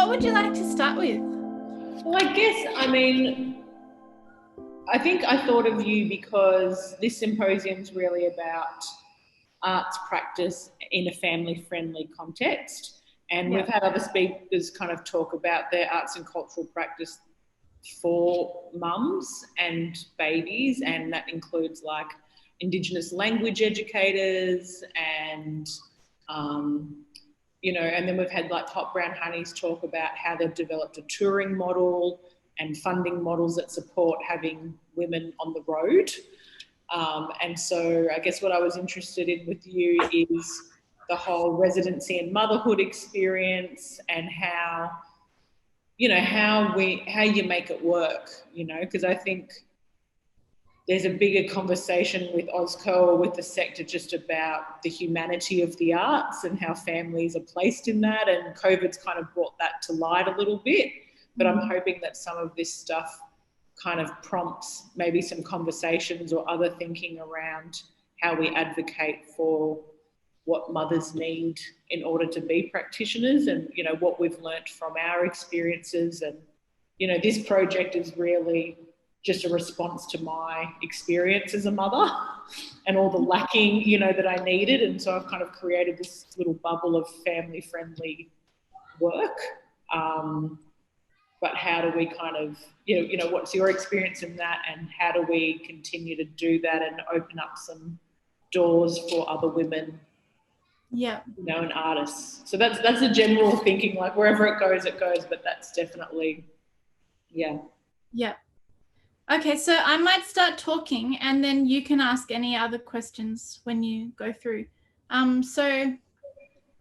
what would you like to start with? Well, I think I thought of you because this symposium is really about arts practice in a family-friendly context. And we've had other speakers kind of talk about their arts and cultural practice for mums and babies, and that includes like Indigenous language educators and and then we've had like Hot Brown Honeys talk about how they've developed a touring model and funding models that support having women on the road. And so I guess what I was interested in with you is the whole residency and motherhood experience and how you make it work, because I think there's a bigger conversation with OzCo or with the sector just about the humanity of the arts and how families are placed in that, and COVID's kind of brought that to light a little bit. But I'm hoping that some of this stuff kind of prompts maybe some conversations or other thinking around how we advocate for what mothers need in order to be practitioners, and what we've learnt from our experiences. And this project is really just a response to my experience as a mother and all the lacking that I needed. And so I've kind of created this little bubble of family friendly work. But how do we kind of, what's your experience in that, and how do we continue to do that and open up some doors for other women, and artists? So that's the general thinking, like wherever it goes, but that's definitely, Yeah. Okay, so I might start talking and then you can ask any other questions when you go through. So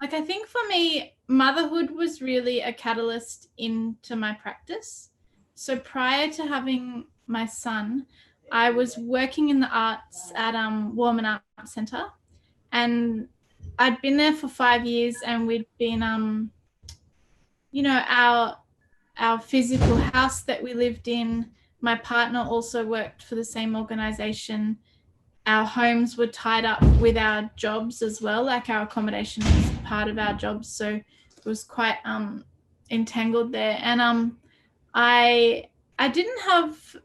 like I think for me, motherhood was really a catalyst into my practice. So prior to having my son, I was working in the arts at Warman Arts Centre, and I'd been there for 5 years, and we'd been, our physical house that we lived in, my partner also worked for the same organisation. Our homes were tied up with our jobs as well, like our accommodation was part of our jobs, so it was quite entangled there. And I didn't have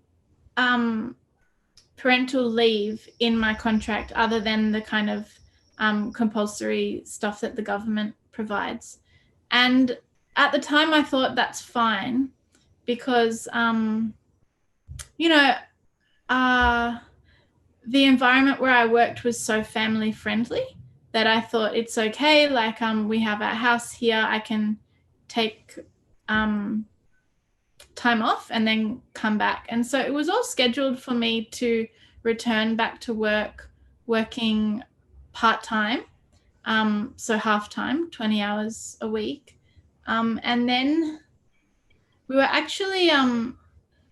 parental leave in my contract other than the kind of compulsory stuff that the government provides. And at the time I thought that's fine because the environment where I worked was so family friendly that I thought it's okay. Like we have our house here, I can take time off and then come back. And so it was all scheduled for me to return back to work, working part-time, so half-time, 20 hours a week. And then we were actually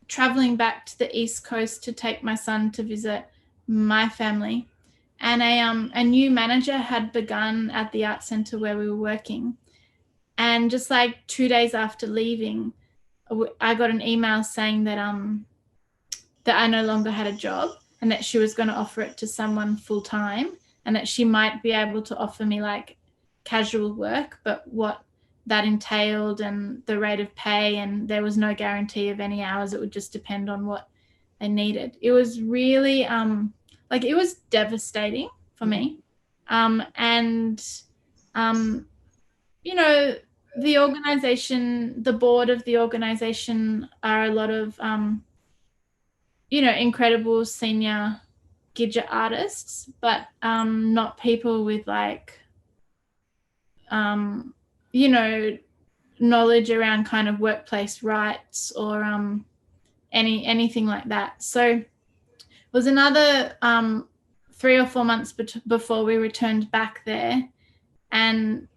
traveling back to the East Coast to take my son to visit my family, and a new manager had begun at the art centre where we were working. And just like 2 days after leaving, I got an email saying that that I no longer had a job and that she was going to offer it to someone full time, and that she might be able to offer me like casual work, but what that entailed and the rate of pay, and there was no guarantee of any hours. It would just depend on what I needed. It was really it was devastating for me. The organization, the board of the organization are a lot of incredible senior Gidget artists, but not people with like knowledge around kind of workplace rights or anything like that. So it was another 3 or 4 months before we returned back there, and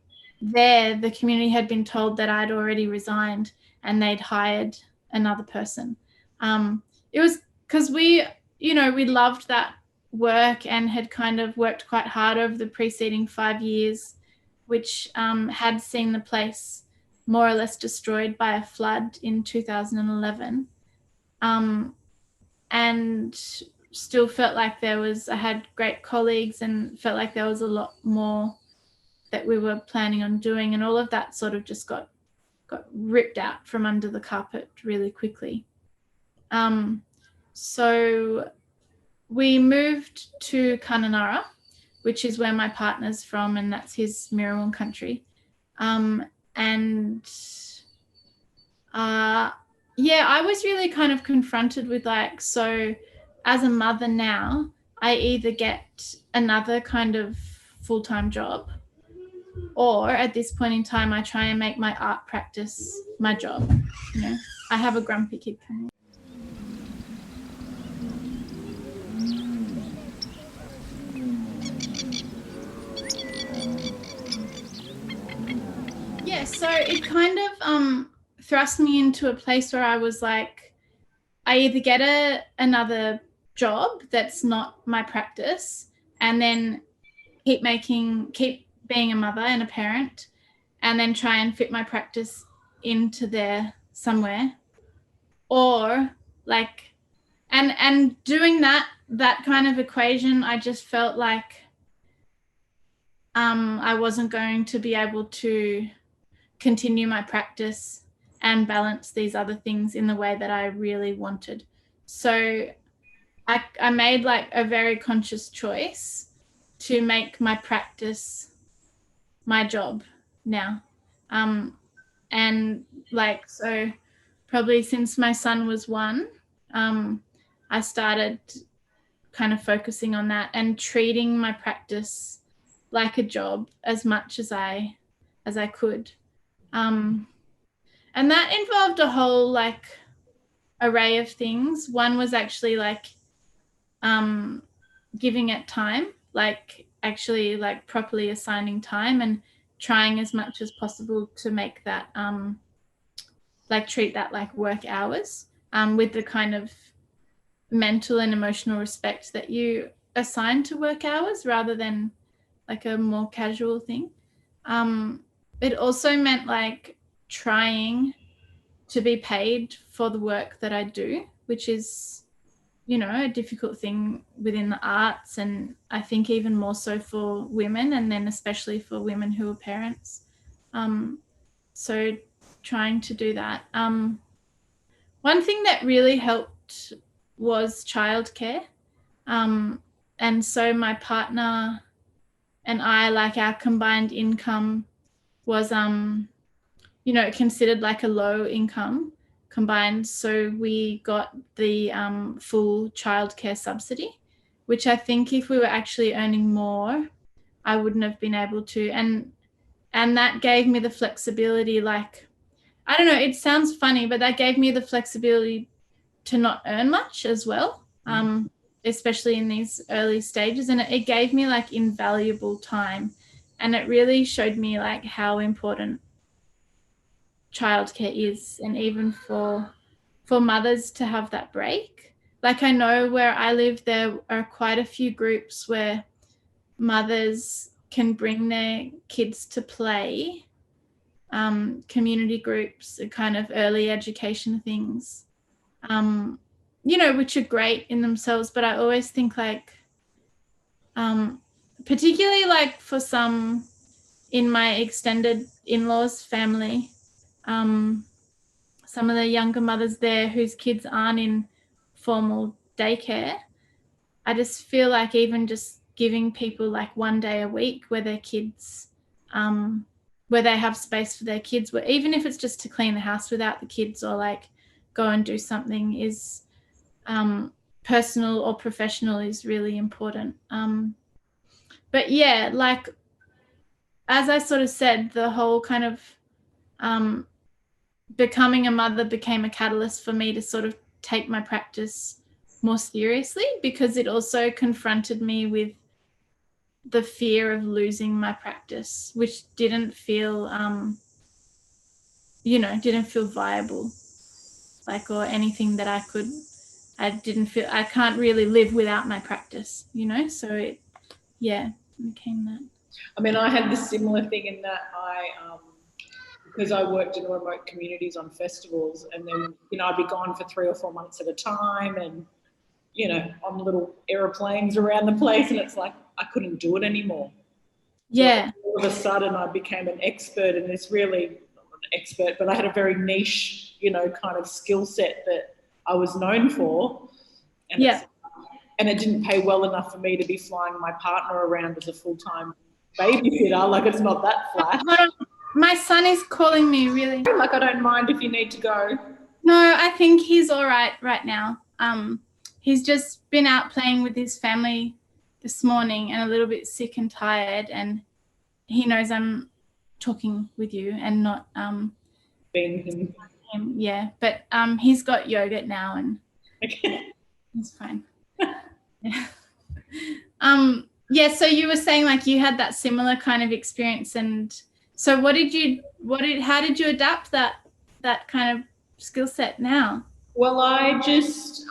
there the community had been told that I'd already resigned and they'd hired another person. It was because we loved that work and had kind of worked quite hard over the preceding 5 years, which had seen the place more or less destroyed by a flood in 2011. And still felt like I had great colleagues and felt like there was a lot more that we were planning on doing, and all of that sort of just got got ripped out from under the carpet really quickly. So we moved to Kununurra, which is where my partner's from, and that's his Mirrawong country. I was really kind of confronted with like, so as a mother now, I either get another kind of full-time job, or at this point in time, I try and make my art practice my job. You know, I have a grumpy kid coming. Yeah, so it kind of thrust me into a place where I was like, I either get another job that's not my practice, and then keep being a mother and a parent, and then try and fit my practice into there somewhere, or like, and doing that kind of equation, I just felt like I wasn't going to be able to continue my practice and balance these other things in the way that I really wanted. So I made like a very conscious choice to make my practice my job now. And like, so probably since my son was 1, I started kind of focusing on that and treating my practice like a job as much as I could. And that involved a whole like array of things. One was actually like giving it time, like actually like properly assigning time and trying as much as possible to make that like treat that like work hours, with the kind of mental and emotional respect that you assign to work hours rather than like a more casual thing. It also meant like trying to be paid for the work that I do, which is, you know, a difficult thing within the arts, and I think even more so for women, and then especially for women who are parents. So trying to do that. One thing that really helped was childcare. And so my partner and I, like our combined income was, you know, considered like a low income combined. So we got the full childcare subsidy, which I think if we were actually earning more, I wouldn't have been able to. And that gave me the flexibility, like, I don't know, it sounds funny, but that gave me the flexibility to not earn much as well, especially in these early stages. And it gave me like invaluable time. And it really showed me like how important childcare is, and even for mothers to have that break. Like I know where I live, there are quite a few groups where mothers can bring their kids to play, community groups, kind of early education things, you know, which are great in themselves. But I always think like, particularly like for some in my extended in-laws family, some of the younger mothers there whose kids aren't in formal daycare, I just feel like even just giving people like 1 day a week where their kids, where they have space for their kids, where even if it's just to clean the house without the kids or like go and do something, is personal or professional, is really important. But yeah, like as I sort of said, the whole kind of becoming a mother became a catalyst for me to sort of take my practice more seriously, because it also confronted me with the fear of losing my practice, which didn't feel, you know, didn't feel viable, like, or anything that I didn't feel, I can't really live without my practice, you know? So it became that. I mean, I had this similar thing in that because I worked in remote communities on festivals, and then, you know, I'd be gone for 3 or 4 months at a time, and, you know, on little aeroplanes around the place, and it's like I couldn't do it anymore. Yeah. So all of a sudden I became an expert in this, really not an expert, but I had a very niche, kind of skill set that I was known for. And it didn't pay well enough for me to be flying my partner around as a full-time babysitter. Like, it's not that flash. My son is calling me, really. Like, I don't mind if you need to go. No, I think he's all right now. He's just been out playing with his family this morning and a little bit sick and tired, and he knows I'm talking with you and not being him. Yeah, but he's got yogurt now and okay. He's fine. Yeah. So you were saying like you had that similar kind of experience, and so how did you adapt that kind of skill set now? Well, I just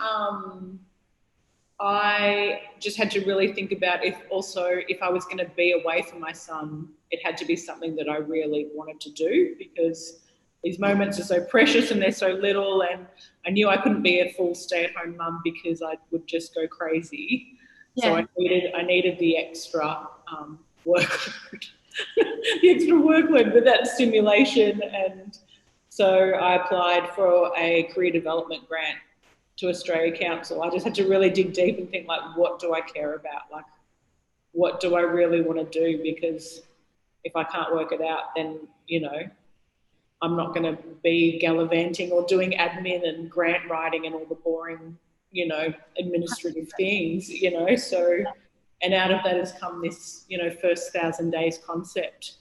had to really think about if I was going to be away from my son, it had to be something that I really wanted to do, because these moments are so precious and they're so little, and I knew I couldn't be a full stay-at-home mum because I would just go crazy. Yeah. So I needed the extra workload, with that stimulation, and so I applied for a career development grant to Australia Council. I just had to really dig deep and think, like, what do I care about? Like, what do I really want to do? Because if I can't work it out, then, I'm not going to be gallivanting or doing admin and grant writing and all the boring, administrative things, So, and out of that has come this, first 1,000 days concept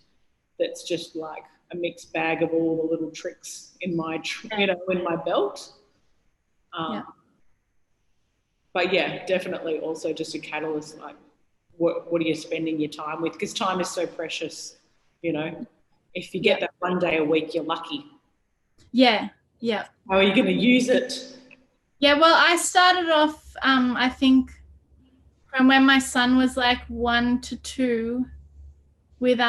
that's just like a mixed bag of all the little tricks in my, in my belt. But yeah, definitely also just a catalyst, like what are you spending your time with? Because time is so precious, If you get that 1 day a week, you're lucky. Yeah, yeah. How are you going to use it? Yeah, well, I started off, I think, from when my son was like 1 to 2, with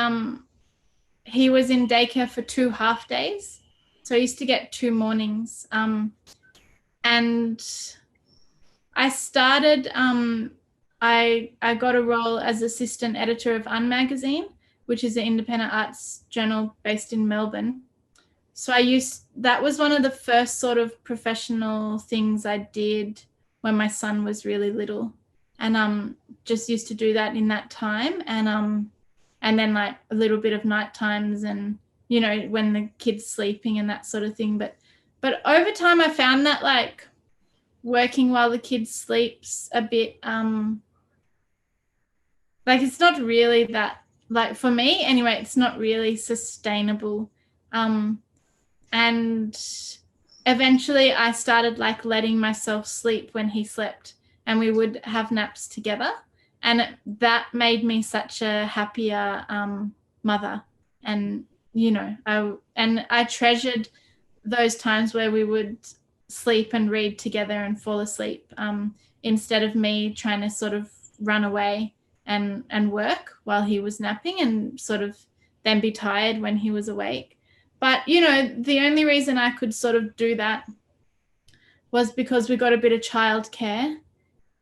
he was in daycare for 2 half days, so I used to get 2 mornings, and I started. I got a role as assistant editor of magazine, which is an independent arts journal based in Melbourne. So that was one of the first sort of professional things I did when my son was really little, and just used to do that in that time, and then like a little bit of night times and when the kid's sleeping and that sort of thing. But over time I found that like working while the kid sleeps a bit like it's not really that, like, for me anyway, it's not really sustainable. And eventually I started like letting myself sleep when he slept, and we would have naps together, and that made me such a happier mother. And I treasured those times where we would sleep and read together and fall asleep, instead of me trying to sort of run away and work while he was napping and sort of then be tired when he was awake. But, the only reason I could sort of do that was because we got a bit of childcare,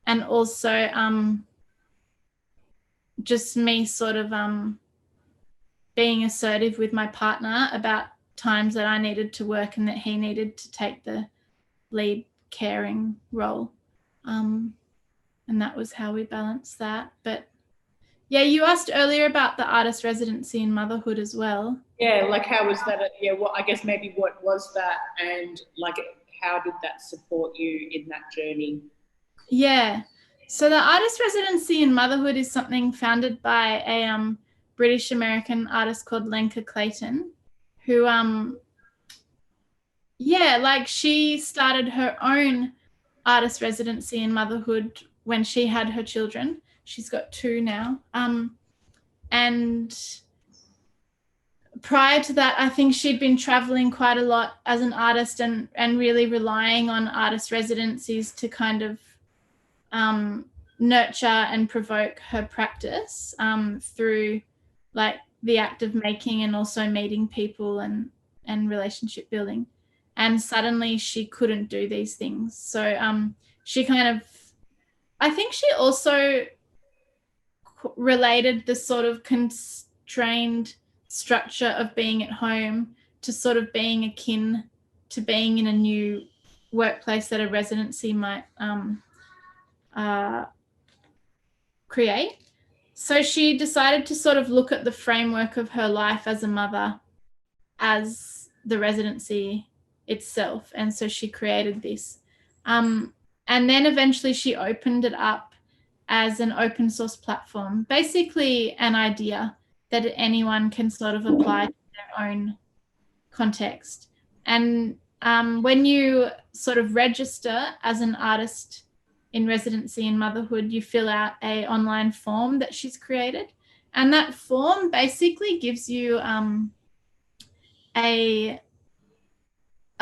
and also just me sort of being assertive with my partner about times that I needed to work and that he needed to take the lead caring role. And that was how we balanced that. But yeah, you asked earlier about the artist residency in motherhood as well. Yeah, like how was that? I guess maybe what was that, and like how did that support you in that journey? Yeah, so the artist residency in motherhood is something founded by a British American artist called Lenka Clayton, who she started her own artist residency in motherhood when she had her children. She's got 2 now. And prior to that, I think she'd been traveling quite a lot as an artist and really relying on artist residencies to kind of nurture and provoke her practice through like the act of making and also meeting people and relationship building. And suddenly she couldn't do these things. So she kind of, I think she also related the sort of constrained structure of being at home to sort of being akin to being in a new workplace that a residency might create. So she decided to sort of look at the framework of her life as a mother as the residency itself. And so she created this. And then eventually she opened it up as an open source platform, basically an idea that anyone can sort of apply to their own context. And when you sort of register as an artist in residency in motherhood, you fill out a online form that she's created. And that form basically gives you a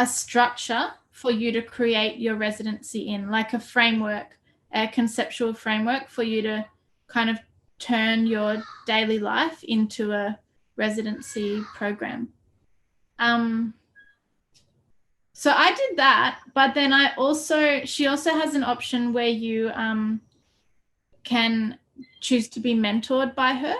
structure for you to create your residency in, like a framework, a conceptual framework for you to kind of turn your daily life into a residency program. So I did that, but then she also has an option where you can choose to be mentored by her,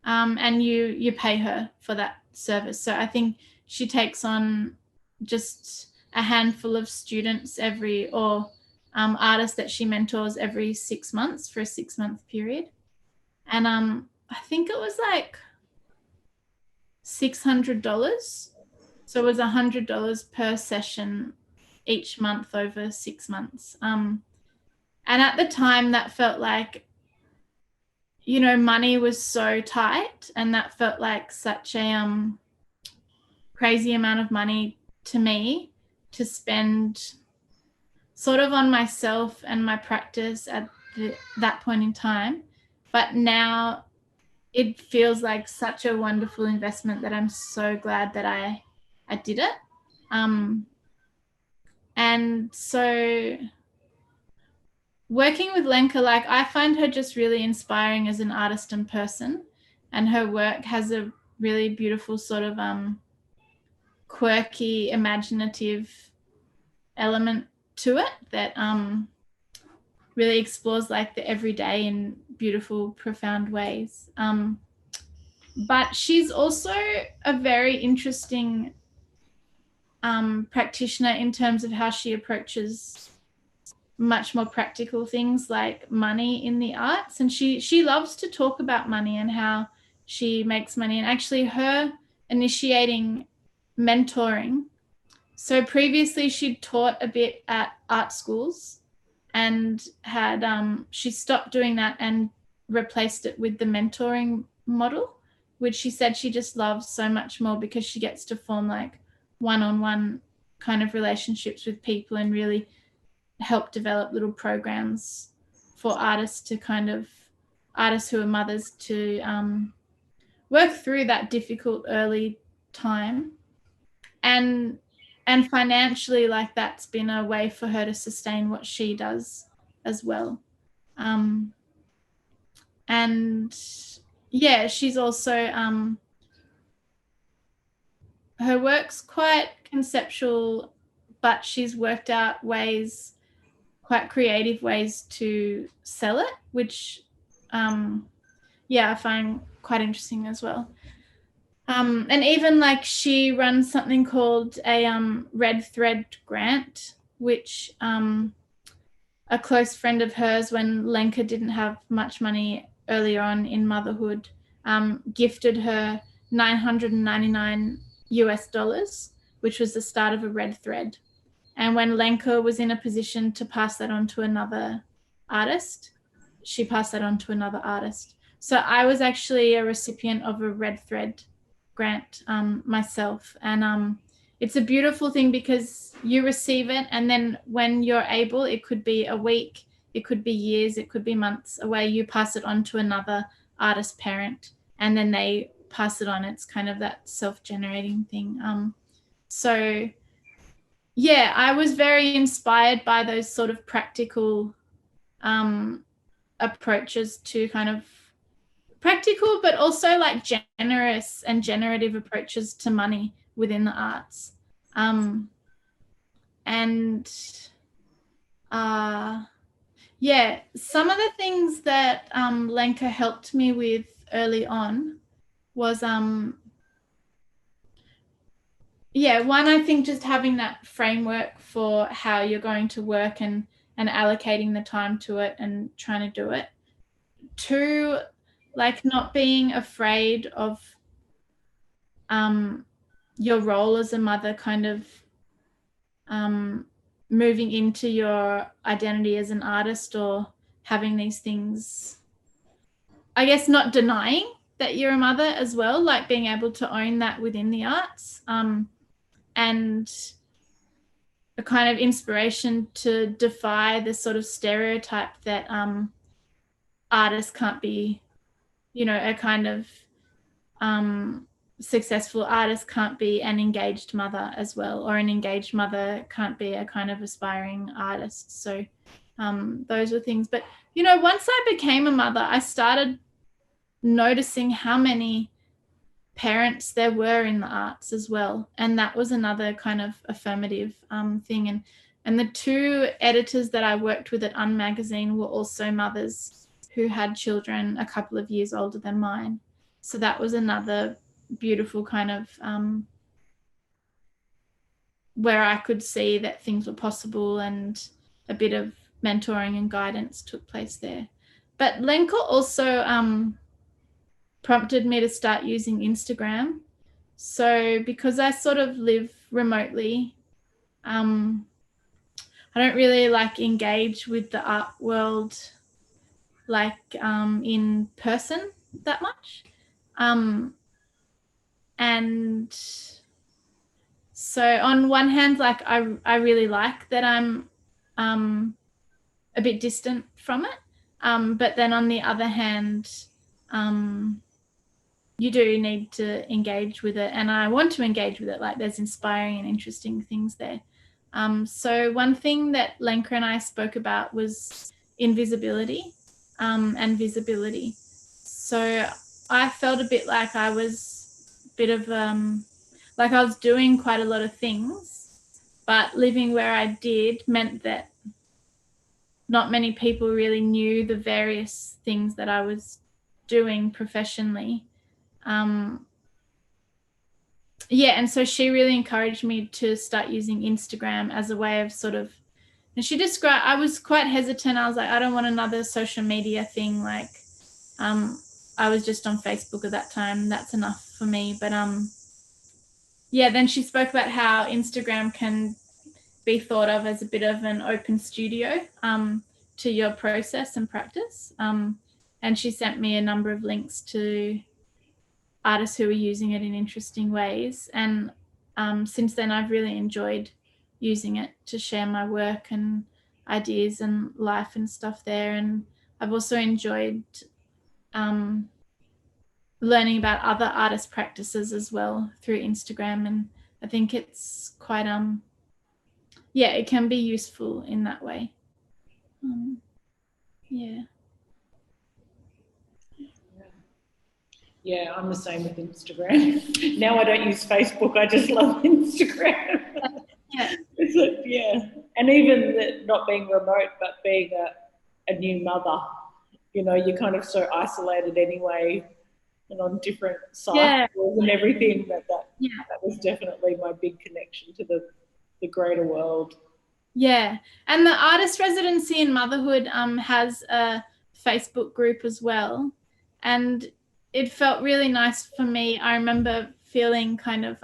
and you pay her for that service. So I think she takes on just a handful of students or artists that she mentors every 6 months for a 6-month period. And I think it was like $600. So it was $100 per session each month over 6 months. And at the time that felt like, money was so tight, and that felt like such a crazy amount of money to me to spend sort of on myself and my practice at that point in time. But now it feels like such a wonderful investment that I'm so glad that I did it. And so working with Lenka, like, I find her just really inspiring as an artist and person, and her work has a really beautiful sort of quirky, imaginative element to it that really explores like the everyday in beautiful, profound ways. But she's also a very interesting practitioner in terms of how she approaches much more practical things like money in the arts. And she loves to talk about money and how she makes money, and actually her initiating mentoring. So previously she'd taught a bit at art schools and had she stopped doing that and replaced it with the mentoring model, which she said she just loves so much more because she gets to form like one-on-one kind of relationships with people and really help develop little programs for artists who are mothers to work through that difficult early time. And financially, like, that's been a way for her to sustain what she does as well. And yeah, she's also her work's quite conceptual, but she's worked out quite creative ways to sell it, which I find quite interesting as well. And even like she runs something called a Red Thread grant, which a close friend of hers, when Lenka didn't have much money earlier on in motherhood, gifted her $999, which was the start of a Red Thread. And when Lenka was in a position to pass that on to another artist, she passed that on to another artist. So I was actually a recipient of a Red Thread grant myself. And it's a beautiful thing because you receive it, and then when you're able, it could be a week, it could be years, it could be months away, you pass it on to another artist parent, and then they pass it on. It's kind of that self-generating thing. So yeah, I was very inspired by those sort of practical approaches to kind of practical, but also like generous and generative approaches to money within the arts. Some of the things that Lenka helped me with early on was yeah, one, I think just having that framework for how you're going to work and allocating the time to it and trying to do it. Two, like not being afraid of um, your role as a mother kind of um, moving into your identity as an artist or having these things, I guess, not denying that you're a mother as well, like being able to own that within the arts, and a kind of inspiration to defy the sort of stereotype that artists can't be, a kind of um, successful artist can't be an engaged mother as well, or an engaged mother can't be a kind of aspiring artist. So those were things. But, once I became a mother, I started noticing how many parents there were in the arts as well. And that was another kind of affirmative thing. And the two editors that I worked with at Magazine were also mothers who had children a couple of years older than mine. So that was another beautiful kind of where I could see that things were possible and a bit of mentoring and guidance took place there. But Lenka also prompted me to start using Instagram. So because I sort of live remotely, I don't really like engage with the art world like in person that much. And so on one hand, like I really like that I'm a bit distant from it. But then on the other hand, you do need to engage with it, and I want to engage with it. Like there's inspiring and interesting things there. So one thing that Lenka and I spoke about was invisibility and visibility. So I felt a bit like I was a bit of like I was doing quite a lot of things, but living where I did meant that not many people really knew the various things that I was doing professionally. Yeah, and so she really encouraged me to start using Instagram as a way of sort of, and she described, I was quite hesitant. I was like, I don't want another social media thing. Like, I was just on Facebook at that time. That's enough for me. But yeah, then she spoke about how Instagram can be thought of as a bit of an open studio to your process and practice. And she sent me a number of links to artists who are using it in interesting ways. And since then, I've really enjoyed using it to share my work and ideas and life and stuff there. And I've also enjoyed learning about other artist practices as well through Instagram. And I think it's quite, yeah, it can be useful in that way. Yeah. Yeah, I'm the same with Instagram. Now I don't use Facebook. I just love Instagram. Yeah. It's like, yeah. And even not being remote, but being a new mother, you're kind of so isolated anyway and on different cycles and everything that was definitely my big connection to the greater world. Yeah. And the artist residency in motherhood has a Facebook group as well. And it felt really nice for me. I remember feeling kind of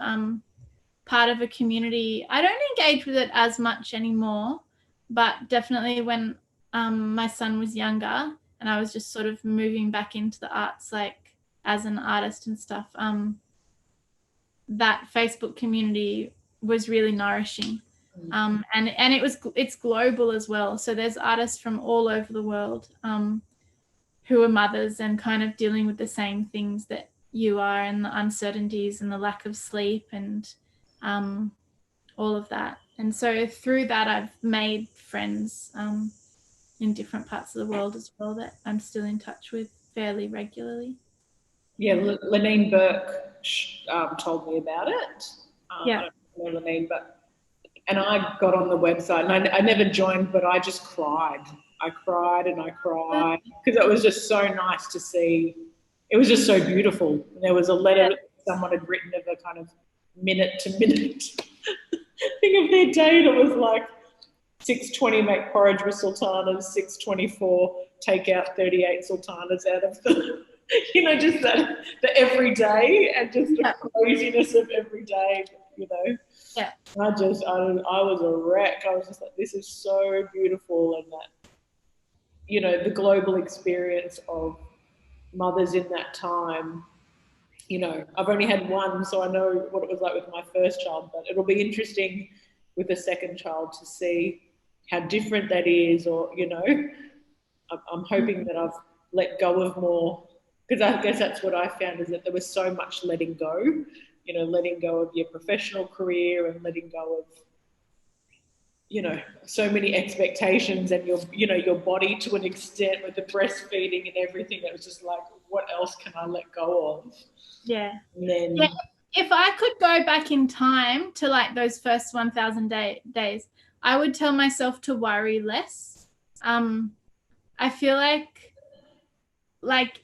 part of a community. I don't engage with it as much anymore, but definitely when my son was younger and I was just sort of moving back into the arts, like as an artist and stuff, that Facebook community was really nourishing. And it's global as well. So there's artists from all over the world who are mothers and kind of dealing with the same things that you are, and the uncertainties and the lack of sleep and all of that. And so through that, I've made friends in different parts of the world as well that I'm still in touch with fairly regularly. Yeah, Lenine Burke told me about it. Yeah. I don't know Lenine, and I got on the website and I never joined, but I just cried. I cried and I cried because it was just so nice to see. It was just so beautiful. There was a letter that someone had written of a kind of minute to minute thing of their day. That was like 6:20 make porridge with sultanas, 6:24 take out 38 sultanas out of the, just the everyday and just the craziness of every day, Yeah. I was a wreck. I was just like, this is so beautiful. And that, the global experience of mothers in that time, I've only had one, so I know what it was like with my first child, but it'll be interesting with a second child to see how different that is, or, I'm hoping that I've let go of more, because I guess that's what I found, is that there was so much letting go, letting go of your professional career and letting go of, so many expectations and your body to an extent with the breastfeeding and everything. It was just like, what else can I let go of? Yeah. And then, yeah. If I could go back in time to like those first 1,000 days, I would tell myself to worry less. I feel like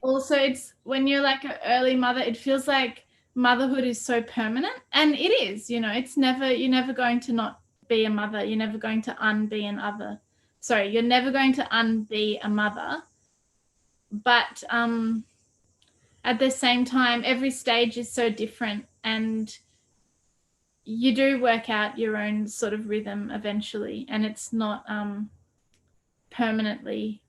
also it's when you're like an early mother, it feels like motherhood is so permanent, and it is, it's you're never going to not be a mother. You're never going to unbe an other. Sorry, you're never going to unbe a mother. But at the same time, every stage is so different, and you do work out your own sort of rhythm eventually, and it's not permanently.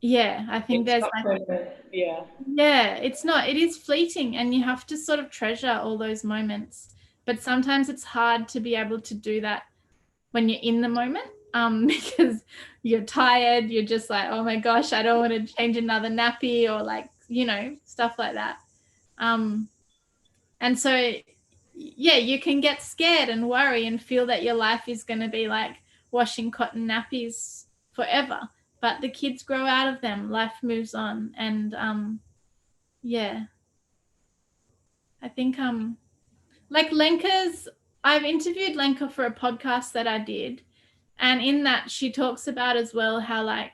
Yeah, I think there's like permanent. it's not, it is fleeting, and you have to sort of treasure all those moments. But sometimes it's hard to be able to do that when you're in the moment, because you're tired, you're just like, oh my gosh, I don't want to change another nappy, or like, stuff like that. And so, yeah, you can get scared and worry and feel that your life is going to be like washing cotton nappies forever. But the kids grow out of them, life moves on. And yeah, I think like Lenka's, I've interviewed Lenka for a podcast that I did. And in that, she talks about as well how like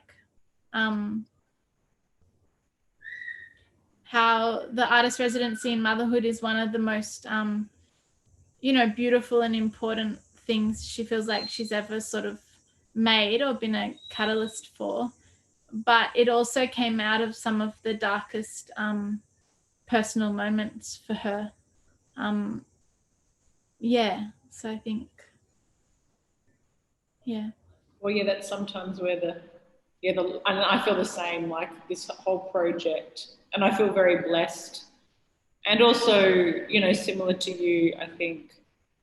how the artist residency in motherhood is one of the most beautiful and important things she feels like she's ever sort of made or been a catalyst for. But it also came out of some of the darkest personal moments for her. So I think, Well, that's sometimes where and I feel the same, like this whole project, and I feel very blessed. And also, similar to you, I think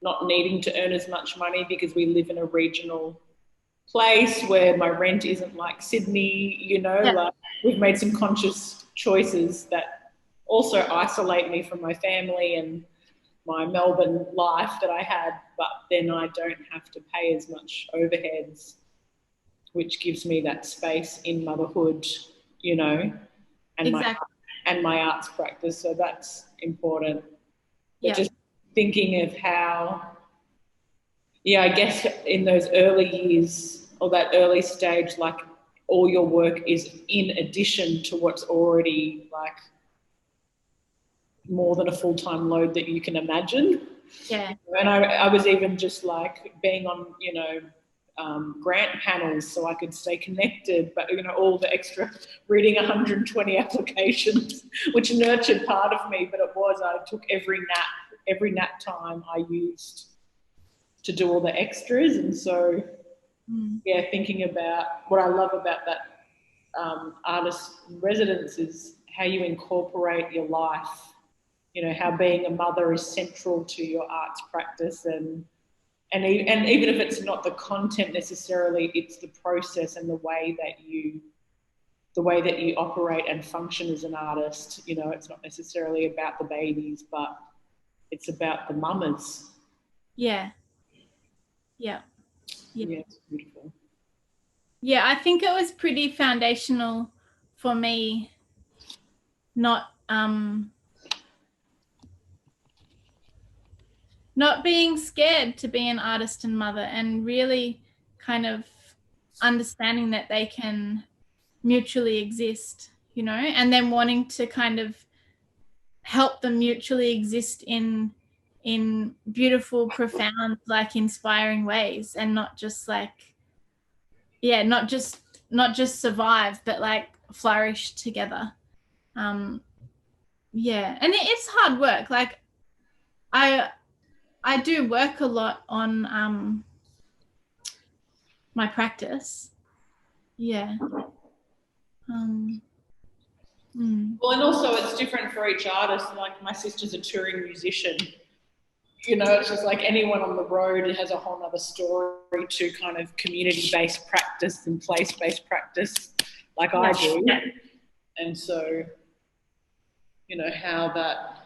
not needing to earn as much money because we live in a regional place where my rent isn't like Sydney, like we've made some conscious choices that also isolate me from my family and my Melbourne life that I had, but then I don't have to pay as much overheads, which gives me that space in motherhood, and exactly. my arts practice. So that's important. But Yeah. just thinking of how, I guess in those early years or that early stage, like all your work is in addition to what's already like more than a full-time load that you can imagine. Yeah. And I was even just like being on, grant panels so I could stay connected, but all the extra reading 120 applications, which nurtured part of me, but I took every nap time I used to do all the extras. And so thinking about what I love about that artist residence is how you incorporate your life, how being a mother is central to your arts practice, and even if it's not the content necessarily, it's the process and the way that you operate and function as an artist. It's not necessarily about the babies, but it's about the mamas. Yeah. It's beautiful. Yeah, I think it was pretty foundational for me not being scared to be an artist and mother, and really kind of understanding that they can mutually exist, and then wanting to kind of help them mutually exist in beautiful, profound, like inspiring ways, and not just like, yeah, not just survive, but like flourish together. Yeah, and it's hard work. Like I do work a lot on my practice. Yeah. Well, and also it's different for each artist. Like my sister's a touring musician. You know, it's just like anyone on the road, it has a whole other story to kind of community-based practice and place-based practice like I do. And so, you know, how that,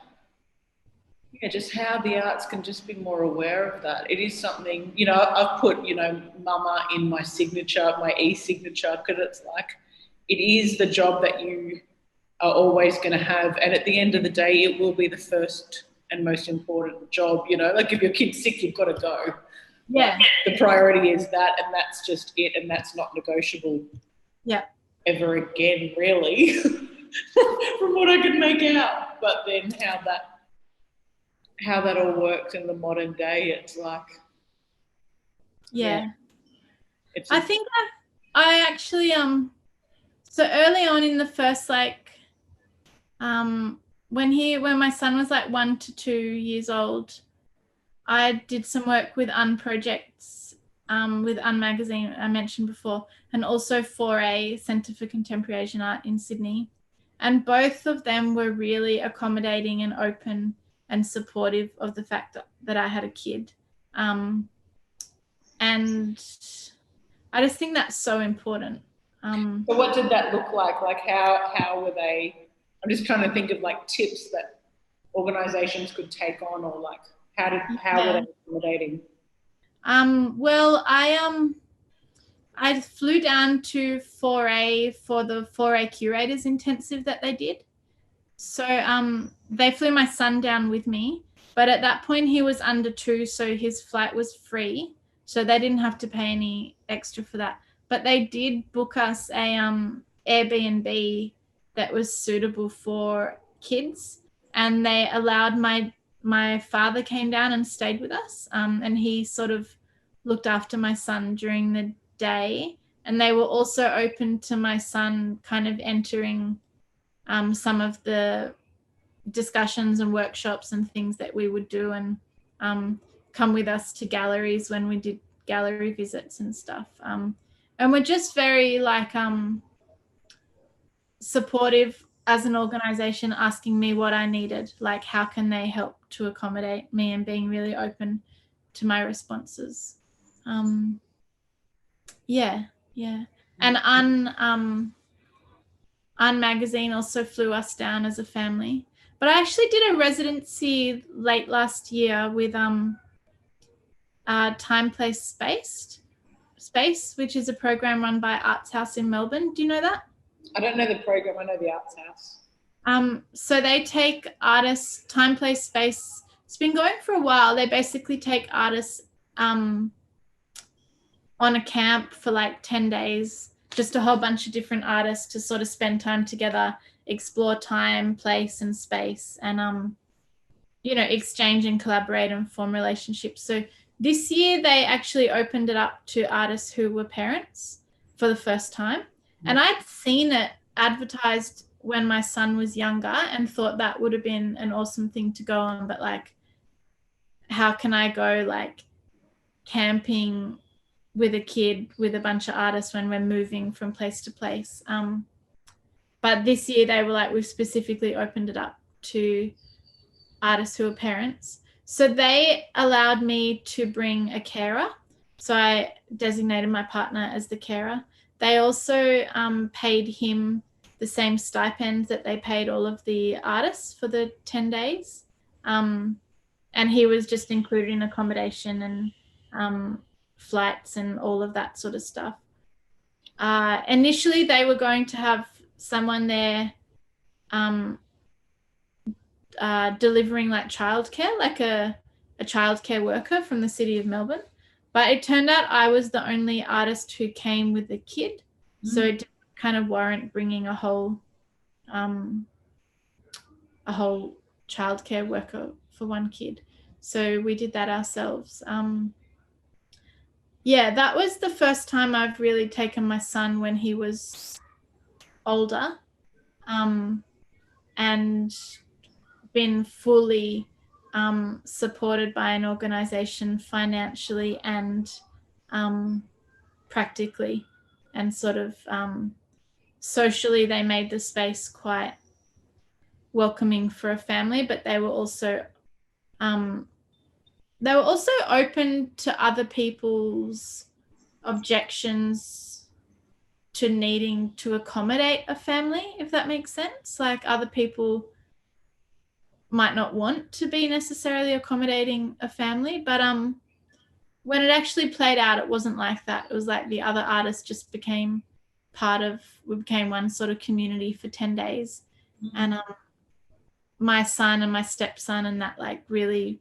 yeah, just how the arts can just be more aware of that. It is something, you know, I've put, you know, mama in my signature, my e-signature, because it's like, it is the job that you are always going to have. And at the end of the day, it will be the first and most important job, you know, like if your kid's sick, you've got to go. Yeah. Like, the priority is that, and that's just it, and that's not negotiable. Yeah. Ever again, really, from what I could make out. But then how that all works in the modern day, it's like, yeah. It's I think I actually so early on in the first, like, when my son was like 1 to 2 years old, I did some work with projects with magazine I mentioned before, and also for a Centre for Contemporary Asian Art in Sydney, and both of them were really accommodating and open and supportive of the fact that I had a kid, and I just think that's so important. So what did that look like? Like how were they? I'm just trying to think of like tips that organisations could take on, or like how were they accommodating? Well, I flew down to 4A for the 4A curators intensive that they did. So they flew my son down with me, but at that point he was under 2, so his flight was free. So they didn't have to pay any extra for that. But they did book us a Airbnb that was suitable for kids, and they allowed my father came down and stayed with us, and he sort of looked after my son during the day, and they were also open to my son kind of entering some of the discussions and workshops and things that we would do, and come with us to galleries when we did gallery visits and stuff. And we're just very like supportive as an organization, asking me what I needed, like how can they help to accommodate me, and being really open to my responses. Yeah. And An magazine also flew us down as a family. But I actually did a residency late last year with Time Place Space, which is a program run by Arts House in Melbourne. Do you know that? I don't know the program. I know the Arts House. So they take artists. Time Place Space, it's been going for a while. They basically take artists on a camp for like 10 days, just a whole bunch of different artists to sort of spend time together, explore time, place, and space, and exchange and collaborate and form relationships. So this year they actually opened it up to artists who were parents for the first time. And I'd seen it advertised when my son was younger and thought that would have been an awesome thing to go on. But like, how can I go like camping with a kid with a bunch of artists when we're moving from place to place? But this year they were like, we've specifically opened it up to artists who are parents. So they allowed me to bring a carer. So I designated my partner as the carer. They also paid him the same stipend that they paid all of the artists for the 10 days. And he was just included in accommodation and flights and all of that sort of stuff. Initially, they were going to have someone there delivering like childcare, like a childcare worker from the city of Melbourne. But it turned out I was the only artist who came with a kid. So it didn't kind of warrant bringing a whole childcare worker for one kid. So we did that ourselves. Yeah, that was the first time I've really taken my son when he was older, and been fully supported by an organization financially and practically, and sort of socially they made the space quite welcoming for a family, but they were also open to other people's objections to needing to accommodate a family, if that makes sense. Like, other people might not want to be necessarily accommodating a family, but when it actually played out, it wasn't like that. It was like the other artists just became we became one sort of community for 10 days. And my son and my stepson and that, like, really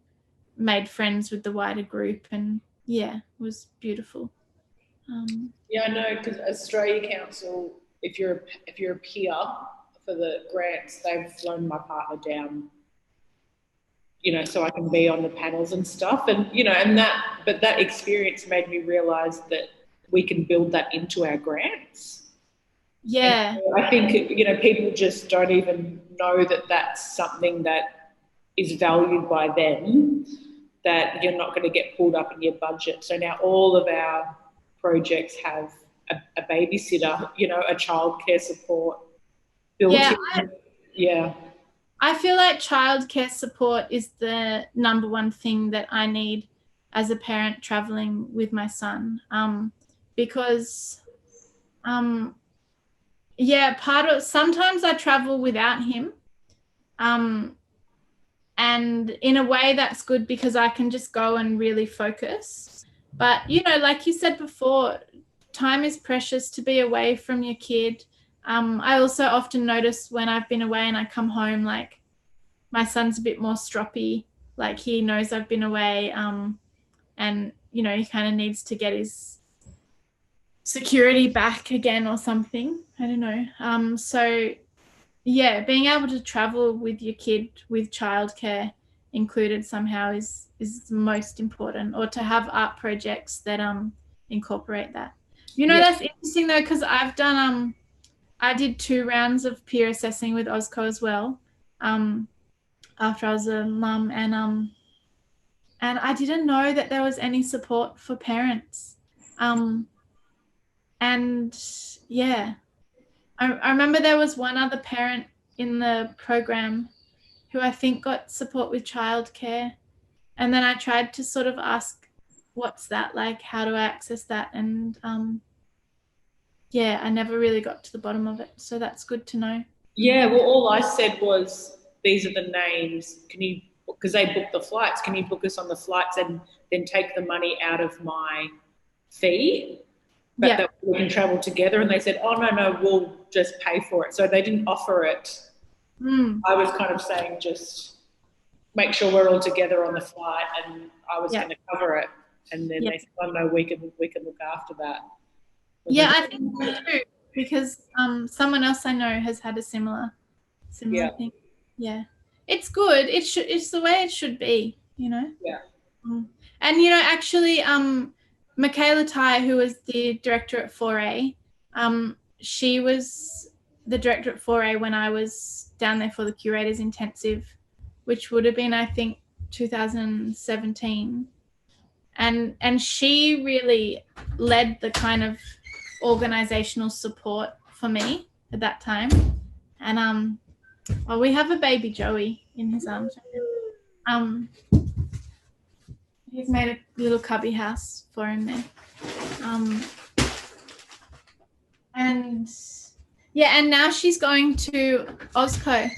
made friends with the wider group, and yeah, it was beautiful. Yeah, I know, because Australia Council, if you're a peer for the grants, they've flown my partner down, so I can be on the panels and stuff, and but that experience made me realise that we can build that into our grants. Yeah. So I think people just don't even know that that's something that is valued by them, that you're not going to get pulled up in your budget. So now all of our projects have a babysitter, a childcare support built in. Yeah. I feel like childcare support is the number one thing that I need as a parent traveling with my son, because sometimes I travel without him, and in a way that's good because I can just go and really focus. But like you said before, time is precious to be away from your kid. I also often notice when I've been away and I come home, like, my son's a bit more stroppy, like he knows I've been away, and he kind of needs to get his security back again or something. I don't know. So yeah, being able to travel with your kid with childcare included somehow is most important, or to have art projects that incorporate that. That's interesting though, because I've done I did 2 rounds of peer assessing with Osco as well, after I was a mum, and I didn't know that there was any support for parents. And yeah, I remember there was one other parent in the program who I think got support with childcare. And then I tried to sort of ask, what's that like? How do I access that? And yeah, I never really got to the bottom of it. So that's good to know. Yeah, well, all I said was, these are the names. Can you, because they book the flights, can you book us on the flights and then take the money out of my fee? But that we can travel together. And they said, oh, no, we'll just pay for it. So they didn't offer it. I was kind of saying, just make sure we're all together on the flight, and I was going to cover it. And then they said, oh, no, we can look after that. Yeah, I think so too, because someone else I know has had a similar thing. Yeah, it's good. It's the way it should be, Yeah. And actually, Michaela Tai, who was the director at 4A, she was the director at 4A when I was down there for the curators intensive, which would have been, I think, 2017, and she really led the kind of organizational support for me at that time. And we have a baby Joey in his arms right now. He's made a little cubby house for him there. And yeah, and now she's going to Osco.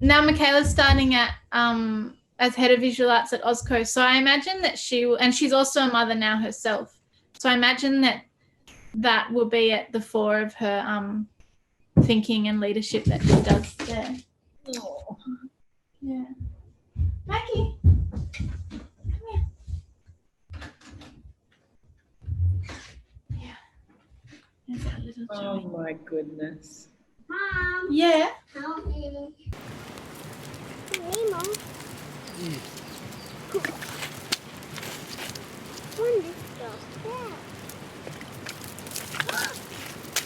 Now Michaela's starting at as head of visual arts at Osco. So I imagine that she will, and she's also a mother now herself. So I imagine that will be at the fore of her thinking and leadership that she does there. Oh. Yeah. Maggie, come here. Yeah. There's that little Oh Joey. my goodness. Mom, Yeah. help me. Nemo. When did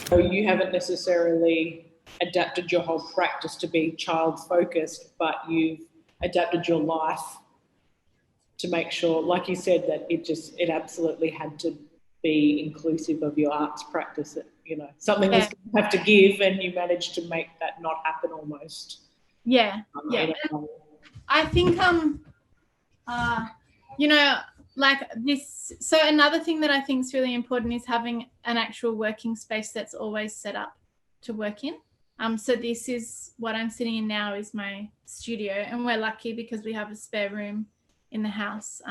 So you haven't necessarily adapted your whole practice to be child focused, but you've adapted your life to make sure, like you said, that it absolutely had to be inclusive of your arts practice. You know, something was going to have to give, and you managed to make that not happen almost. Yeah. Yeah. I think you know, like this. So another thing that I think is really important is having an actual working space that's always set up to work in. So this is what I'm sitting in now is my studio, and we're lucky because we have a spare room in the house.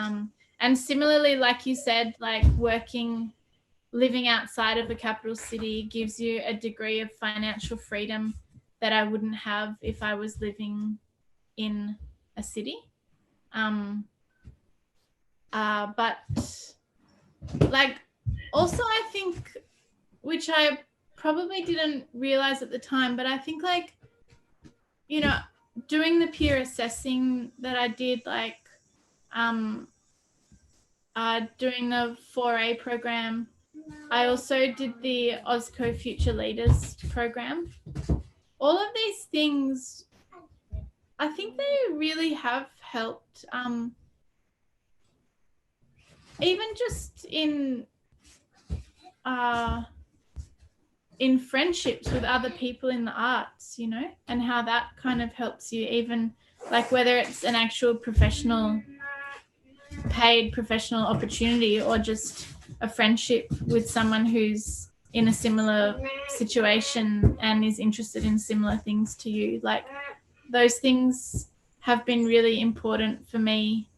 And similarly, like you said, like living outside of a capital city gives you a degree of financial freedom that I wouldn't have if I was living in a city. But like also I think, which I probably didn't realize at the time, but I think like, you know, doing the peer assessing that I did, like doing the 4A program, I also did the OSCO Future Leaders program. All of these things, I think they really have helped, even just in friendships with other people in the arts, you know, and how that kind of helps you, even like whether it's an actual paid professional opportunity or just a friendship with someone who's in a similar situation and is interested in similar things to you. Like those things have been really important for me,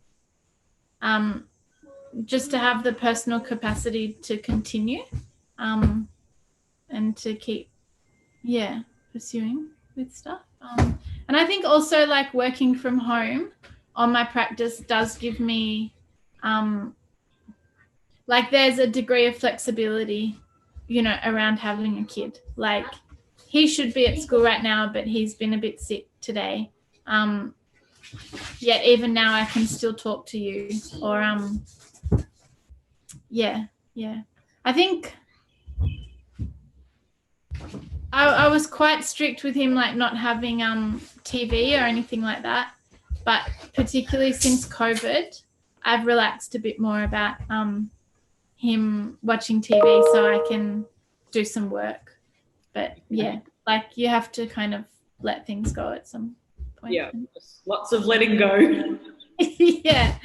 just to have the personal capacity to continue, and to keep pursuing with stuff. And I think also like working from home on my practice does give me like there's a degree of flexibility, you know, around having a kid. Like he should be at school right now, but he's been a bit sick today. Yet even now I can still talk to you, or I think I was quite strict with him, like not having TV or anything like that. But particularly since COVID, I've relaxed a bit more about him watching TV so I can do some work. But yeah, like you have to kind of let things go at some point. Yeah, lots of letting go. yeah.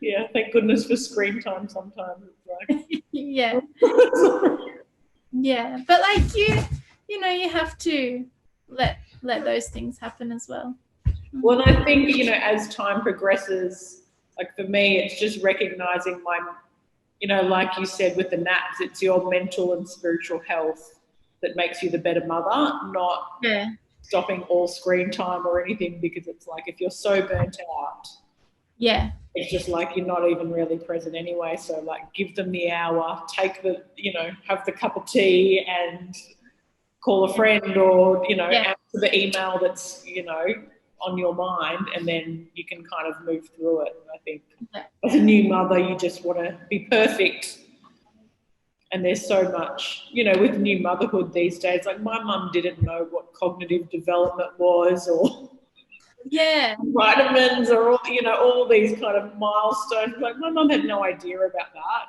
Yeah, thank goodness for screen time sometimes. It's like yeah. But like you know, you have to let those things happen as well. Well, I think, you know, as time progresses, like for me, it's just recognizing you know, like you said with the naps, it's your mental and spiritual health that makes you the better mother, not stopping all screen time or anything, because it's like if you're so burnt out, it's just like you're not even really present anyway. So like give them the hour, have the cup of tea and call a friend, or, you know, answer the email that's, you know, on your mind, and then you can kind of move through it. And I think as a new mother, you just want to be perfect. And there's so much, you know, with new motherhood these days. Like my mum didn't know what cognitive development was, or vitamins, or all, you know, all these kind of milestones. Like my mum had no idea about that.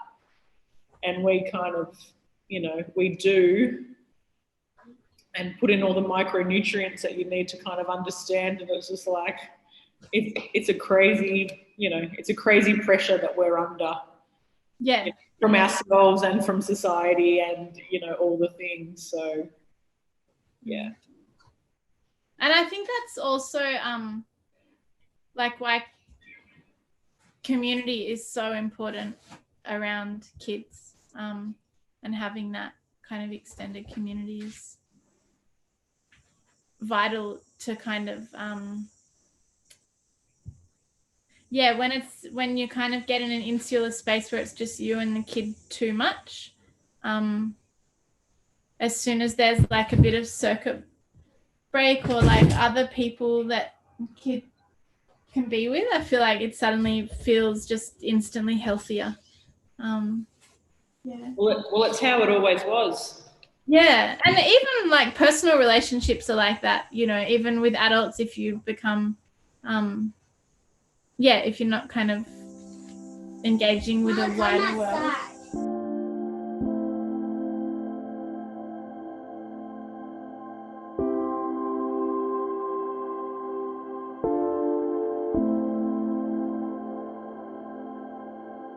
And we kind of, you know, we do, and put in all the micronutrients that you need to kind of understand. And it's just like, it's a crazy, you know, it's a crazy pressure that we're under. You know, from ourselves and from society and, you know, all the things. So, yeah. And I think that's also like why community is so important around kids, and having that kind of extended community is vital to kind of yeah, when you kind of get in an insular space where it's just you and the kid too much, as soon as there's like a bit of circuit break or like other people that kid can be with, I feel like it suddenly feels just instantly healthier. Yeah. Well, it's how it always was. Yeah, and even like personal relationships are like that, you know, even with adults, if you become, if you're not kind of engaging with a wider world.